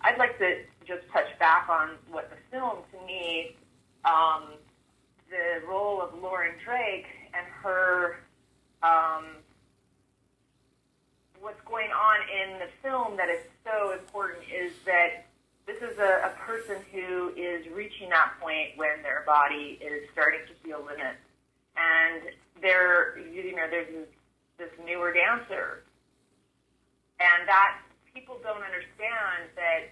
I'd like to just touch back on what the film, to me, the role of Lauren Drake and her, what's going on in the film that is so important is that this is a person who is reaching that point when their body is starting to feel limits. And there's this newer dancer. And that people don't understand that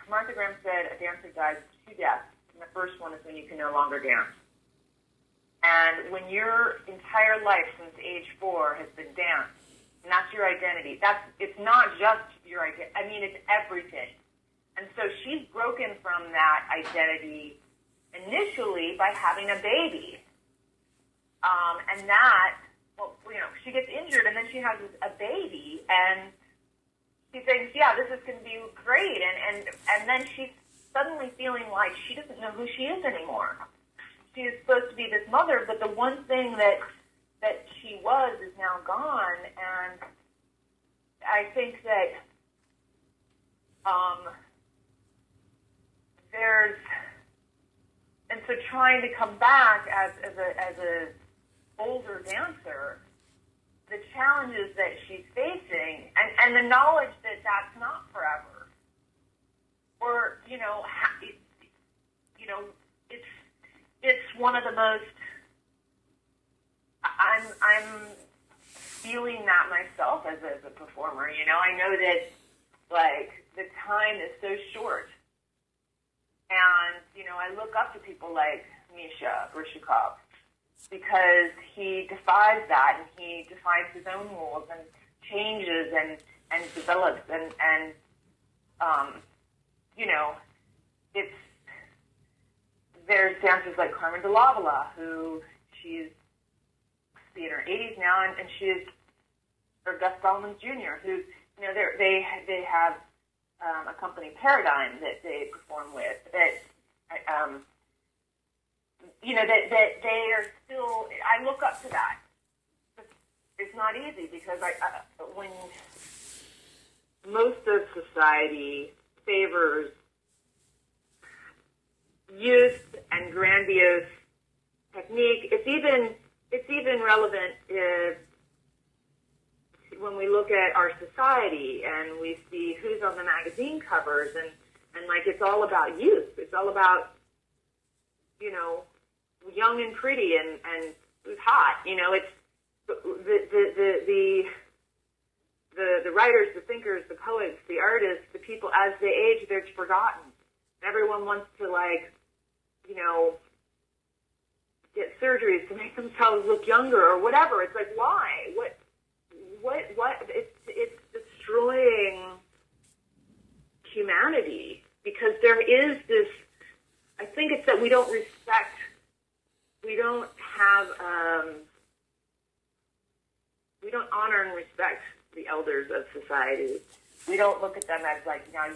Martha Graham said a dancer dies of two deaths. And the first one is when you can no longer dance. And when your entire life since age 4 has been dance, and that's your identity, it's not just your identity. I mean, it's everything. And so she's broken from that identity initially by having a baby. And that, well, she gets injured and then she has a baby and she thinks, yeah, this is going to be great. And then she's suddenly feeling like she doesn't know who she is anymore. She is supposed to be this mother, but the one thing that she was is now gone. And I think that and so trying to come back as a older dancer, the challenges that she's facing, and the knowledge that that's not forever, or it's one of the most. I'm feeling that myself as a performer. I know that the time is so short, and I look up to people like Misha Baryshnikov, because he defies that, and he defines his own rules and changes and develops and there's dancers like Carmen de Lavila, who she's in her 80s now, and she is, or Gus Solomon Jr., who they have a company, Paradigm, that they perform with that. That they are still, I look up to that. It's not easy because when most of society favors youth and grandiose technique, it's even relevant when we look at our society and we see who's on the magazine covers and it's all about youth. It's all about young and pretty and who's hot. It's the writers, the thinkers, the poets, the artists, the people, as they age, they're forgotten. Everyone wants to get surgeries to make themselves look younger or whatever. It's like, why? What? It's destroying humanity, because there is this. I think it's that we don't honor and respect the elders of society. We don't look at them as now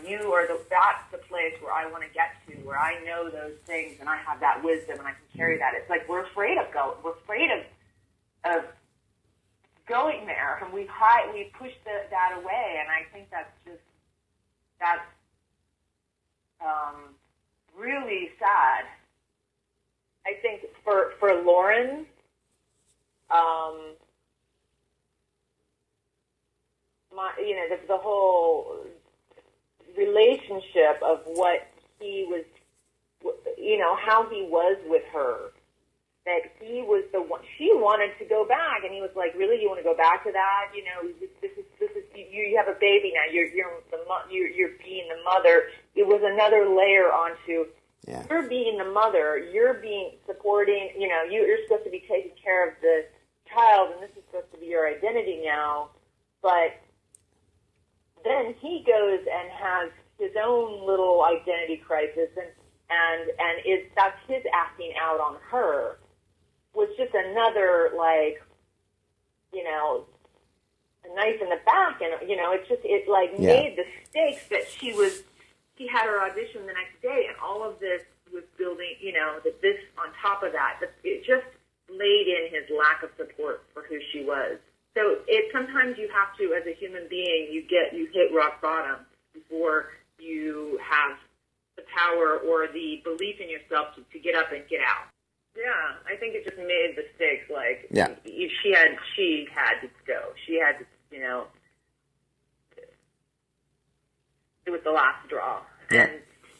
that's the place where I want to get to, where I know those things and I have that wisdom and I can carry that. It's like we're afraid of going there, and we push that away, and I think that's really sad. I think for Lauren, the whole relationship of what he was, how he was with her, that he was the one, she wanted to go back, and he was like, really, you want to go back to that? This is you have a baby now, you're being the mother. It was another layer onto, you're being the mother, you're being supporting, you're supposed to be taking care of the child, and this is supposed to be your identity now. But then he goes and has his own little identity crisis, and that's his acting out on her, was just another, a knife in the back, and, made the stakes that he had her audition the next day, and all of this was building, that this on top of that, it just laid in his lack of support for who she was. So sometimes you have to, as a human being, you hit rock bottom before you have the power or the belief in yourself to get up and get out. Yeah, I think it just made the stakes like she had to go. She had to, it was the last straw. Yeah.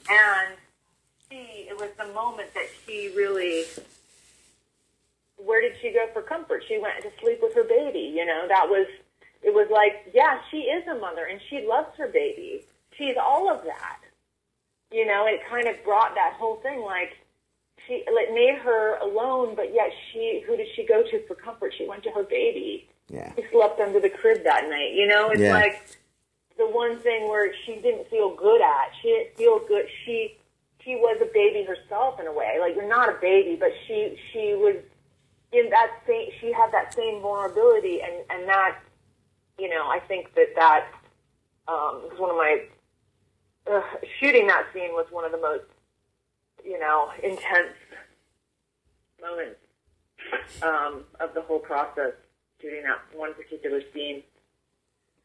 And it was the moment that she really, where did she go for comfort? She went to sleep with her baby, it was like, yeah, she is a mother and she loves her baby. She's all of that. It kind of brought that whole thing, like, it made her alone, but yet who did she go to for comfort? She went to her baby. Yeah. She slept under the crib that night. It's like the one thing where she didn't feel good at. She didn't feel good. She was a baby herself in a way. Like, you're not a baby, but she was in that same, she had that same vulnerability, and that, I think that was one of my, shooting that scene was one of the most, intense moments of the whole process, shooting that one particular scene.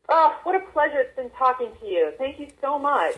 Oh, what a pleasure it's been talking to you. Thank you so much.